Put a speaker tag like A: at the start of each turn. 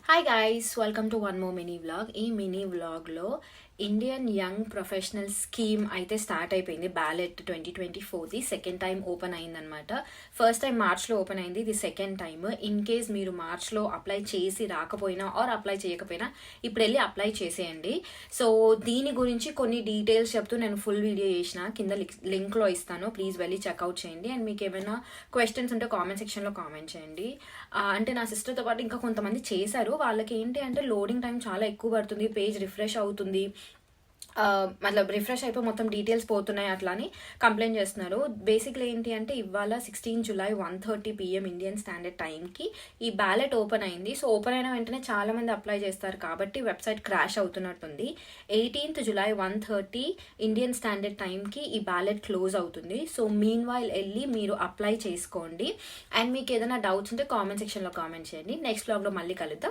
A: Hi guys, welcome to one more mini vlog. ఈ mini వ్లాగ్లో Indian young professional scheme అయితే start అయిపోయింది. Ballot 2024ది సెకండ్ టైం ఓపెన్ అయిందనమాట. ఫస్ట్ టైం మార్చ్లో ఓపెన్ అయింది, ఇది సెకండ్ టైం. ఇన్ కేస్ మీరు మార్చ్లో అప్లై చేసి రాకపోయినా ఆర్ అప్లై చేయకపోయినా ఇప్పుడు వెళ్ళి అప్లై చేసేయండి. సో దీని గురించి కొన్ని డీటెయిల్స్ చెప్తూ నేను ఫుల్ వీడియో చేసిన, కింద లింక్లో ఇస్తాను, ప్లీజ్ వెళ్ళి చెక్అవుట్ చేయండి. అండ్ మీకు ఏమైనా క్వశ్చన్స్ ఉంటే కామెంట్ సెక్షన్లో కామెంట్ చేయండి. అంటే నా సిస్టర్తో పాటు ఇంకా కొంతమంది చేశారు, వాళ్ళకి ఏంటి అంటే లోడింగ్ టైం చాలా ఎక్కువ పడుతుంది, పేజ్ రిఫ్రెష్ అవుతుంది, మతలబ్ రిఫ్రెష్ అయిపోయి మొత్తం డీటెయిల్స్ పోతున్నాయి అట్లా అని కంప్లైంట్ చేస్తున్నారు. బేసిక్లీ ఏంటి అంటే ఇవాళ 16 జూలై 1:30 PM ఇండియన్ స్టాండర్డ్ టైంకి ఈ బ్యాలెట్ ఓపెన్ అయింది. సో ఓపెన్ అయిన వెంటనే చాలా మంది అప్లై చేస్తారు కాబట్టి వెబ్సైట్ క్రాష్ అవుతున్నట్టుంది. 18th జూలై 1:30 ఇండియన్ స్టాండర్డ్ టైంకి ఈ బ్యాలెట్ క్లోజ్ అవుతుంది. సో మీన్ వైల్ వెళ్ళి మీరు అప్లై చేసుకోండి. అండ్ మీకు ఏదైనా డౌట్స్ ఉంటే కామెంట్ సెక్షన్లో కామెంట్ చేయండి. నెక్స్ట్ బ్లాగ్లో మళ్ళీ కలుద్దాం.